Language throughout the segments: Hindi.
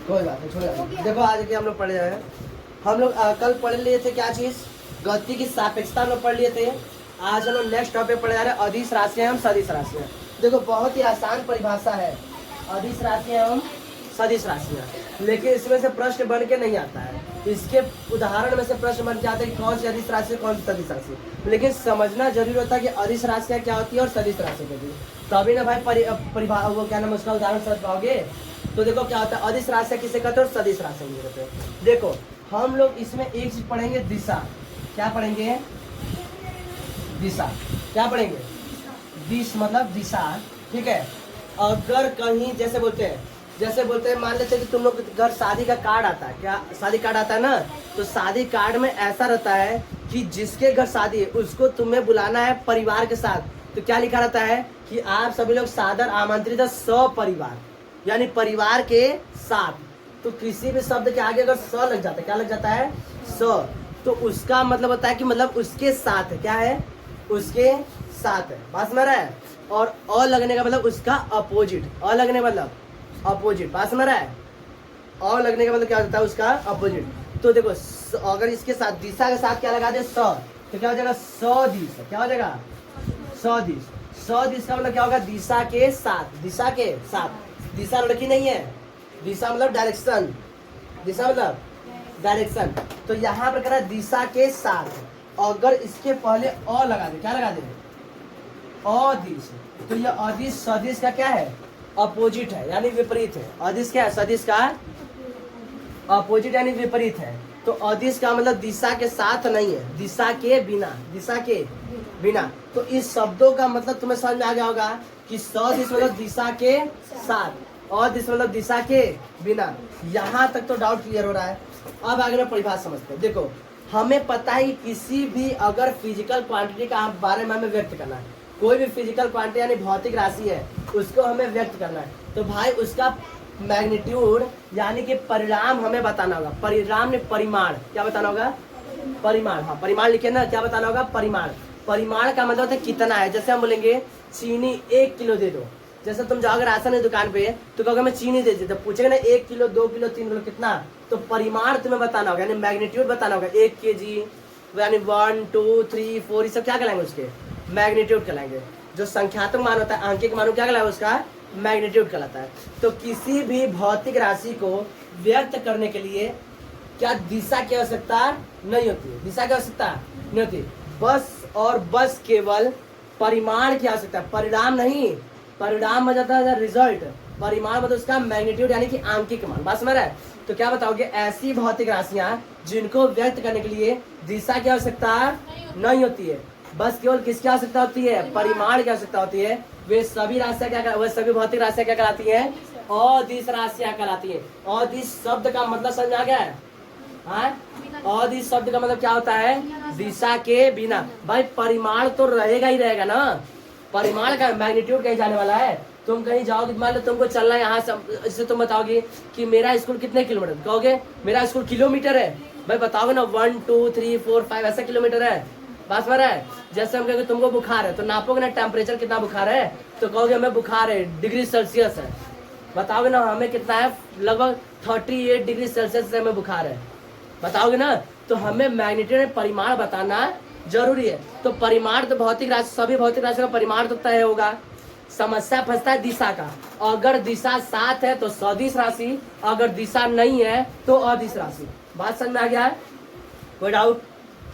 कोई बात नहीं, छोड़। देखो आज के हम लोग पढ़ रहे हैं, हम लोग कल पढ़ लिए थे क्या चीज़, गति की सापेक्षता हम लोग पढ़ लिए थे। आज हम लोग नेक्स्ट टॉपिक पढ़ जा रहे हैं अदिश राशियाँ एवं सदिश राशियाँ। देखो बहुत ही आसान परिभाषा है, अदिश राशियाँ एवं सदिश राशियाँ, लेकिन इसमें से प्रश्न बन के नहीं आता है। इसके उदाहरण में से प्रश्न बन के आते हैं कि कौन सी अदिश राशि कौन सी सदिश राशि, लेकिन समझना जरूरी होता है कि अदिश राशियाँ क्या होती है और सदिश राशि क्या होती है, तभी ना भाई वो क्या नाम उसका उदाहरण समझ पाओगे। तो देखो क्या होता है, अदिश राशि किसे कहते हैं और सदिश राशि किसे कहते हैं। देखो हम लोग इसमें एक चीज पढ़ेंगे, दिशा। क्या पढ़ेंगे? दिशा। क्या पढ़ेंगे? दिश मतलब दिशा, ठीक है। अगर कहीं जैसे बोलते हैं मान लेते हैं कि तुम लोग घर शादी का कार्ड आता है, क्या शादी कार्ड आता है ना, तो शादी कार्ड में ऐसा रहता है कि जिसके घर शादी है उसको तुम्हें बुलाना है परिवार के साथ, तो क्या लिखा रहता है कि आप सभी लोग सादर आमंत्रित है सपरिवार, यानी परिवार के साथ। तो किसी भी शब्द के आगे अगर स लग जाता है, क्या लग जाता है? स, तो उसका मतलब होता है कि मतलब उसके साथ है। क्या है? उसके साथ है। बात समझ रहा है? और अ लगने का मतलब उसका अपोजिट, अ लगने का मतलब अपोजिट। बात समझ रहा है? अ लगने का मतलब क्या होता है? उसका अपोजिट। तो देखो अगर इसके साथ दिशा के साथ क्या लगा दे? स, तो क्या हो जाएगा? सदिश। क्या हो जाएगा? सदिश। सदिश का मतलब क्या होगा? दिशा के साथ, दिशा के साथ। दिशा लड़की नहीं है, दिशा मतलब डायरेक्शन, दिशा मतलब डायरेक्शन। तो यहाँ पर कह दिशा के साथ, अगर इसके पहले अ लगा दे, क्या लगा दे? अदिश। तो ये अदिश सदिश का क्या है? अपोजिट है, यानी विपरीत है। अदिश क्या है? सदिश का अपोजिट यानी विपरीत है। तो अदिश का मतलब दिशा के साथ नहीं है, दिशा के बिना, दिशा के बिना। तो इस शब्दों का मतलब तुम्हें समझ में आ गया होगा कि सदिश मतलब दिशा के साथ, अदिश मतलब दिशा के बिना। यहाँ तक तो डाउट क्लियर हो रहा है। अब आगे मैं परिभाषा समझते हैं। देखो हमें पता है कि किसी भी अगर फिजिकल क्वांटिटी का बारे में हमें व्यक्त करना है, कोई भी फिजिकल क्वांटिटी यानी भौतिक राशि है उसको हमें व्यक्त करना है, तो भाई उसका मैग्नीट्यूड यानी कि परिणाम हमें बताना होगा। परिणाम ने परिमाण, क्या बताना होगा? परिमाण। हाँ परिमाण लिखे ना, क्या बताना होगा? परिमाण। परिमाण का मतलब होता है कितना है। जैसे हम बोलेंगे चीनी 1 किलो दे दो, जैसे तुम जाओगे राशन की दुकान पे तो कहोगे मैं चीनी दे दी, तो पूछेगा ना 1 किलो 2 किलो 3 किलो कितना, तो परिमाण तुम्हें बताना होगा, यानी मैग्नीट्यूड बताना होगा। 1 kg यानी 1 2 3 4 ये सब क्या कहलाएंगे? उसके मैग्नीट्यूड कहलाएंगे। जो संख्यात्मक मान होता है, आंकिक मान क्या कहलाएगा? उसका मैग्नीट्यूड कहलाता है। तो किसी भी भौतिक राशि को व्यक्त करने के लिए क्या दिशा की आवश्यकता नहीं होती है, दिशा की आवश्यकता नहीं होती, बस और बस केवल परिमाण की आवश्यकता है, परिणाम नहीं। परिणाम हो जाता है रिजल्ट, परिमाण मतलब उसका मैग्नीट्यूड यानी कि आंकिक मान। बात समझ रहा है? तो क्या बताओगे? ऐसी भौतिक राशियां जिनको व्यक्त करने के लिए दिशा की आवश्यकता नहीं होती है, बस केवल किसकी आवश्यकता होती है? परिमाण की आवश्यकता होती है। वे सभी राशियां क्या, वे सभी भौतिक राशियां क्या कहलाती हैं? अदिश राशियां कहलाती है। अदिश शब्द का मतलब समझ आ गया है? अदिश शब्द का मतलब क्या होता है? दिशा के बिना। भाई परिमाण तो रहेगा ही रहेगा ना, परिमाण का मैग्नीट्यूड कहीं जाने वाला है। तुम कहीं जाओगे, मान लो तुमको चलना है यहाँ से, इससे तुम बताओगे कि मेरा स्कूल कितने किलोमीटर, कहोगे मेरा स्कूल किलोमीटर है, भाई बताओगे ना 1 2 3 4 5 ऐसा किलोमीटर है। बात समझ रहा है? जैसे हम कहेंगे तुमको बुखार है तो नापोगे ना टेम्परेचर कितना बुखार है, तो कहोगे हमें बुखार है डिग्री सेल्सियस है, बताओगे ना हमें कितना है? लगभग 38 डिग्री सेल्सियस से हमें बुखार है, बताओगे ना। तो हमें मैग्नीट्यूड परिमाण बताना जरूरी है। तो परिमाण तो भौतिक राशि, सभी भौतिक राशि का परिमाण तो तय होगा। समस्या फंसता है दिशा का। अगर दिशा साथ है तो सदिश राशि, अगर दिशा नहीं है तो अदिश राशि। बात समझ में आ गया है? कोई डाउट?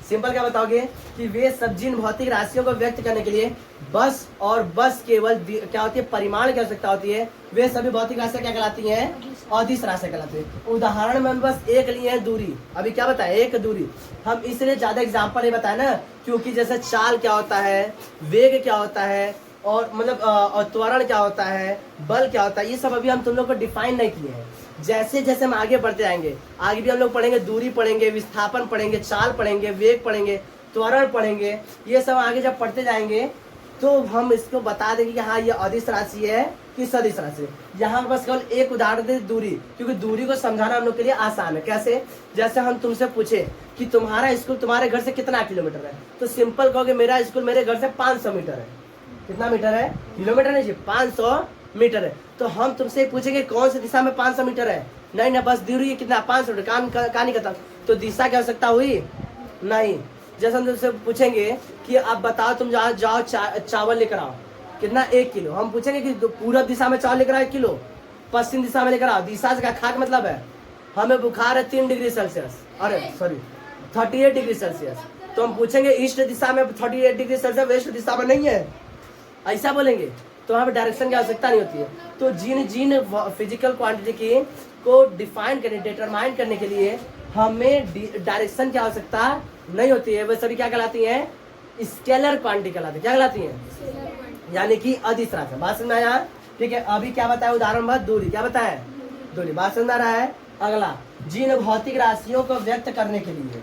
सिंपल क्या बताओगे कि वे सब जिन भौतिक राशियों को व्यक्त करने के लिए बस और बस केवल क्या होती है? परिमाण की आवश्यकता होती है, वे सभी भौतिक राशियां क्या कहलाती हैं? अदिश राशियां कहलाती है। उदाहरण में हम बस एक लिए हैं, दूरी। अभी क्या बताया? एक दूरी। हम इसलिए ज्यादा एग्जाम्पल नहीं बताए ना, क्योंकि जैसे चाल क्या होता है, वेग क्या होता है, और मतलब त्वरण क्या होता है, बल क्या होता है, ये सब अभी हम तुम लोग को डिफाइन नहीं किए हैं। जैसे जैसे हम आगे बढ़ते जाएंगे, आगे भी हम लोग पढ़ेंगे, दूरी पढ़ेंगे, विस्थापन पढ़ेंगे, चाल पढ़ेंगे, वेग पढ़ेंगे, त्वरण पढ़ेंगे, ये सब आगे जब पढ़ते जाएंगे तो हम इसको बता देंगे कि हाँ ये अदिश राशि है कि सदिश राशि है। यहाँ बस केवल एक उदाहरण दे, दूरी, क्योंकि दूरी को समझाना हम लोग के लिए आसान है। कैसे? जैसे हम तुमसे पूछे कि तुम्हारा स्कूल तुम्हारे घर से कितना किलोमीटर है, तो सिंपल कहोगे मेरा स्कूल मेरे घर से 500 मीटर है। कितना मीटर है? किलोमीटर नहीं, 500 मीटर है। तो हम तुमसे पूछेंगे कौन सी दिशा में 500 मीटर है, नहीं ना, बस दूरी कितना 500 मीटर, कहानी खत्म। तो दिशा की आवश्यकता हुई नहीं। जैसे हम तुमसे पूछेंगे कि आप बताओ तुम जहाँ जाओ चावल लेकर आओ, कितना 1 किलो। हम पूछेंगे कि पूरब दिशा में चावल लेकर आओ 1 किलो, पश्चिम दिशा में लेकर आओ। दिशा से खा का मतलब है हमें बुखार है 3 डिग्री सेल्सियस, अरे सॉरी 38 डिग्री सेल्सियस, तो हम पूछेंगे ईस्ट दिशा में 38 डिग्री सेल्सियस, वेस्ट दिशा में नहीं है, ऐसा बोलेंगे। तो वहाँ पे डायरेक्शन की आवश्यकता नहीं होती है। तो जिन फिजिकल क्वांटिटी की को डिफाइन करने, डिटरमाइन करने के लिए हमें डायरेक्शन की आवश्यकता नहीं होती है, वे सभी क्या कहलाती हैं, स्केलर क्वांटिटी कहलाती है। क्या कहलाती हैं, यानी कि अदिश राशि। बात समझ में आया, ठीक है। अभी क्या बताया उदाहरण बात, दूरी, क्या बताया, दूरी। बात समझ में आ रहा है। अगला, जिन भौतिक राशियों को व्यक्त करने के लिए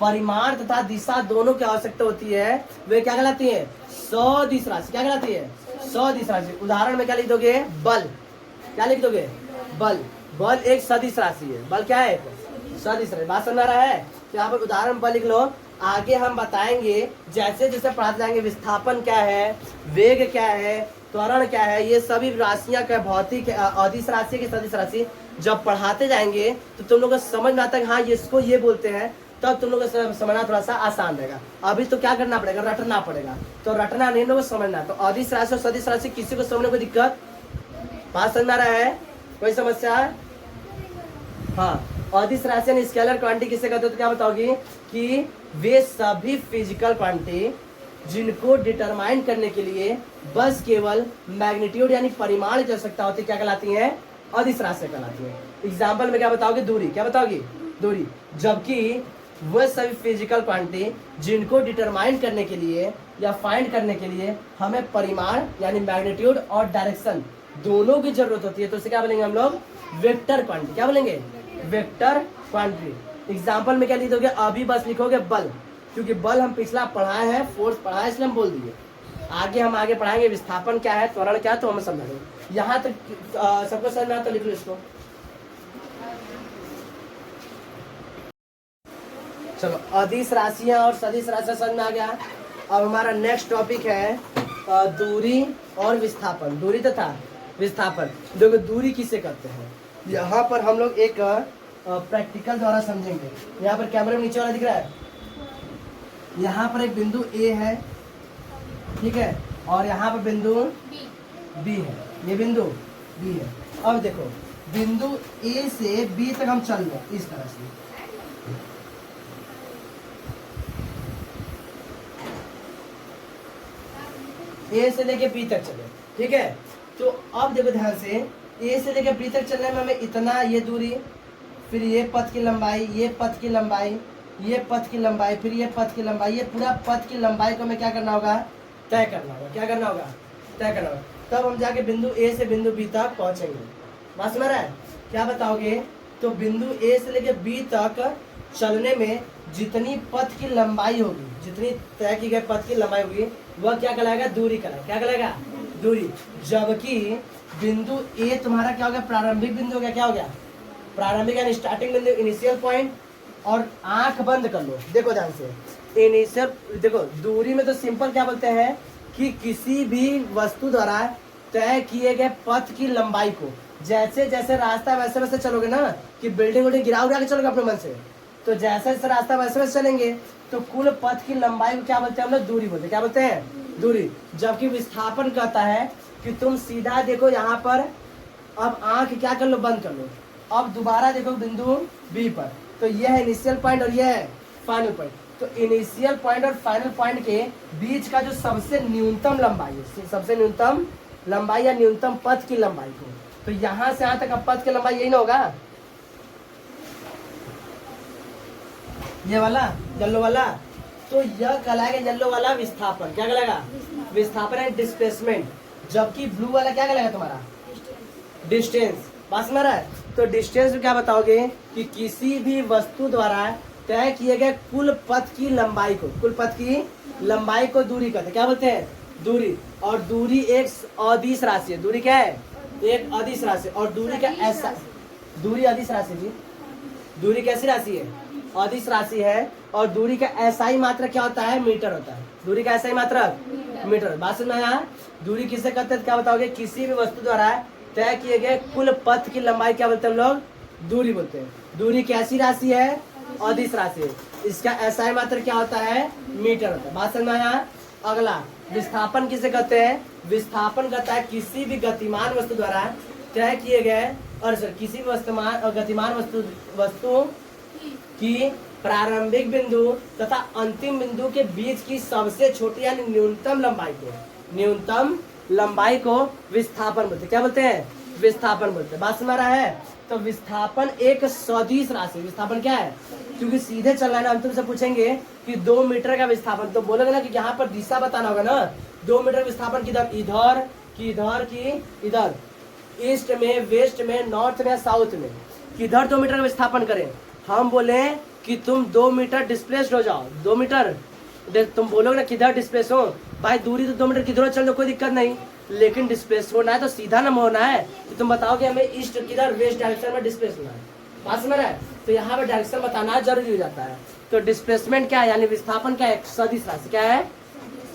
परिमाण तथा दिशा दोनों की आवश्यकता होती है, वे क्या कहलाती है, सदिश राशि। क्या कहलाती है, सदिश राशि। उदाहरण में क्या लिख दोगे, बल। क्या लिख दोगे, बल। बल एक सदिश राशि है। बल क्या है, सदिश राशि। बात समझ में आ रहा है। तो यहाँ पर उदाहरण बल लिख लो। आगे हम बताएंगे जैसे जैसे पढ़ाते जाएंगे, विस्थापन क्या है, वेग क्या है, त्वरण क्या है, ये सभी राशियां क्या भौतिक अदिश राशि की सदिश राशि जब पढ़ाते जाएंगे तो तुम लोग को समझ में आता है हाँ इसको ये बोलते हैं, तब तुम लोग को समझना थोड़ा सा आसान रहेगा। अभी तो क्या करना पड़ेगा, रटना पड़ेगा। तो रटना नहीं, लोग समझना। तो अदिश राशि और सदिश राशि किसी को समझने को दिक्कत, बात समझ में आ रहा है, कोई समस्या है? हाँ, अदिश राशि यानी स्केलर क्वांटिटी किसे कहते हो, तो क्या बताओगी कि वे सभी फिजिकल क्वांटिटी जिनको डिटरमाइन करने के लिए बस केवल मैग्नीट्यूड यानी परिमाण की आवश्यकता होती है, क्या कहलाती है, अदिश राशि कहलाती है। एग्जाम्पल में क्या बताओगे, दूरी। क्या बताओगी, दूरी। जबकि वह सभी फिजिकल क्वांटिटी जिनको डिटरमाइन करने के लिए या फाइंड करने के लिए हमें परिमाण यानी मैग्नीट्यूड और डायरेक्शन दोनों की जरूरत होती है, तो उसे क्या बोलेंगे हम लोग, वेक्टर क्वांटिटी। क्या बोलेंगे, वेक्टर क्वांटिटी। एग्जाम्पल में क्या लिख दोगे, अभी बस लिखोगे बल, क्योंकि बल हम पिछला पढ़ाए हैं, फोर्स पढ़ाया है, इसलिए हम बोल दिए। आगे हम आगे पढ़ाएंगे विस्थापन क्या है, त्वरण क्या है, तो हम समझेंगे। यहाँ तक सबको समझ में आता, तो लिख लो इसको। चलो, अदिश राशियां और सदिश राशियां समझ में आ गया। अब हमारा नेक्स्ट टॉपिक है दूरी और विस्थापन। दूरी तथा विस्थापन। देखो दूरी किसे कहते हैं, यहाँ पर हम लोग एक प्रैक्टिकल द्वारा समझेंगे। यहाँ पर कैमरे में नीचे वाला दिख रहा है, यहाँ पर एक बिंदु ए है, ठीक है, और यहाँ पर बिंदु बी है, ये बिंदु बी है। अब देखो बिंदु ए से बी तक हम चल रहे इस तरह से, ए से लेके बी तक चले, ठीक है। तो अब देखो ध्यान से, ए से लेके बी तक चलने में हमें इतना ये दूरी, फिर ये पथ की लंबाई, ये पथ की लंबाई, ये पथ की लंबाई, फिर ये पथ की लंबाई, ये पूरा पथ की लंबाई को हमें क्या करना होगा, तय करना होगा। क्या करना होगा, तय करना होगा। तब हम जाके बिंदु ए से बिंदु बी तक पहुंचेंगे। बात समझ रहा है, क्या बताओगे, तो बिंदु ए से लेके बी तक चलने में जितनी पथ की लंबाई होगी, जितनी तय की गई पथ की लंबाई होगी, वह क्या कहलाएगा, दूरी कहलाएगा। क्या कहलाएगा, दूरी। जबकि बिंदु ए तुम्हारा क्या हो गया, प्रारंभिक बिंदु हो गया। क्या हो गया, प्रारंभिक यानी स्टार्टिंग बिंदु, इनिशियल पॉइंट। और आंख बंद कर लो, देखो ध्यान से, इनिशियल, देखो दूरी में तो सिंपल क्या बोलते हैं कि किसी भी वस्तु द्वारा तय किए गए पथ की लंबाई को, जैसे जैसे रास्ता वैसे वैसे चलोगे ना, कि बिल्डिंग उल्डिंग गिरा उड़ा के चलोगे अपने मन से, तो जैसे जैसे रास्ता वैसे वैसे चलेंगे, तो कुल पथ की लंबाई को क्या बोलते हैं हम लोग, दूरी बोलते हैं। क्या बोलते हैं, दूरी। जबकि विस्थापन कहता है कि तुम सीधा देखो यहाँ पर, अब आंख क्या कर लो, बंद कर लो, अब दोबारा देखो बिंदु बी पर, तो यह है इनिशियल पॉइंट और यह है फाइनल पॉइंट। तो इनिशियल पॉइंट और फाइनल पॉइंट के बीच का जो सबसे न्यूनतम लंबाई है, सबसे न्यूनतम लंबाई या न्यूनतम पथ की लंबाई को, तो यहाँ से यहाँ तक अब पथ की लंबाई यही ना होगा, ये वाला येलो वाला, तो यह कहलाएगा येलो वाला विस्थापन। क्या कहलाएगा, विस्थापन है डिस्प्लेसमेंट। जबकि ब्लू वाला क्या कहलाएगा तुम्हारा, डिस्टेंस। बात समझ रहा है। तो डिस्टेंस में क्या बताओगे कि किसी भी वस्तु द्वारा तय किए गए कुल पथ की लंबाई को, कुल पथ की लंबाई को दूरी कहते हैं। क्या बोलते हैं, दूरी। और दूरी एक अदिश राशि है। दूरी क्या है, एक अदिश राशि। और दूरी का ऐसा, दूरी अदिश राशि जी, दूरी कैसी राशि है, अदिश राशि है। और दूरी का ऐसा ही मात्रक क्या होता है, मीटर होता है। दूरी का ऐसा ही मात्रक मीटर। बात समझ में आया? दूरी किसे कहते हैं क्या बताओगे? किसी भी वस्तु द्वारा तय किए गए कुल पथ की लंबाई क्या बोलते हैं हम लोग? दूरी बोलते हैं। दूरी कैसी राशि है? अदिश राशि है। इसका एसआई मात्र क्या होता है? मीटर होता है। बात समझ में आया? अगला विस्थापन किसे कहते हैं? विस्थापन कहता है किसी भी गतिमान वस्तु द्वारा तय किए गए और सर किसी भी गतिमान वस्तु की प्रारंभिक बिंदु तथा अंतिम बिंदु के बीच की सबसे छोटी यानी न्यूनतम लंबाई को विस्थापन बोलते हैं। क्या बोलते हैं? विस्थापन बोलते हैं। बात समझ रहा है? तो विस्थापन एक सदिश राशि। विस्थापन क्या है? क्योंकि सीधे चलना है ना, हम तुमसे पूछेंगे कि 2 मीटर का विस्थापन, तो बोलोगे ना कि यहाँ पर दिशा बताना होगा ना। 2 मीटर विस्थापन किधर? इधर की इधर की इधर, ईस्ट में, वेस्ट में, नॉर्थ में, साउथ में, किधर 2 मीटर का विस्थापन करें? हम बोले कि तुम 2 मीटर डिस्प्लेस्ड हो जाओ। 2 मीटर तुम बोलोगे ना किधर डिस्प्लेस हो? भाई दूरी तो 2 मीटर किधर चल दो, कोई दिक्कत नहीं, लेकिन डिस्प्लेस होना है तो सीधा ना होना है। तो तुम बताओगे हमें ईस्ट किधर, वेस्ट डायरेक्शन में डिस्प्लेस होना है। बात समझ रहा है? तो यहाँ पे डायरेक्शन बताना जरूरी हो जाता है। तो डिस्प्लेसमेंट क्या है यानी विस्थापन क्या है? सदिश राशि। क्या है?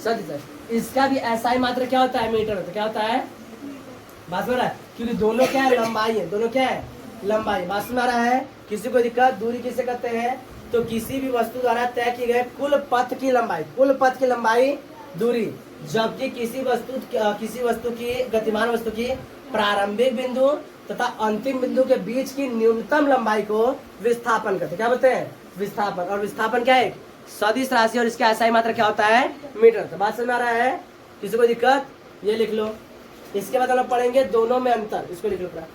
सदिश राशि। इसका भी एसआई मात्र क्या होता है? मीटर होता है। क्या होता है? बात समझ रहा है? क्योंकि दोनों क्या है? लंबाई है। दोनों क्या है? लंबाई। बात समझ रहा है? किसी को दिक्कत? दूरी किसे कहते हैं? तो किसी भी वस्तु द्वारा तय किए गए कुल पथ की लंबाई, कुल पथ की लंबाई दूरी, जबकि किसी वस्तु की गतिमान वस्तु की प्रारंभिक बिंदु तथा अंतिम बिंदु के बीच की न्यूनतम लंबाई को विस्थापन कहते हैं। क्या बोलते हैं? विस्थापन। और विस्थापन क्या है? सदिश राशि और इसका एसआई मात्रा क्या होता है? मीटर। तो बात समझ में आ रहा है? किसी को दिक्कत? ये लिख लो। इसके बाद हम लोग पढ़ेंगे दोनों में अंतर। इसको लिख लो पूरा।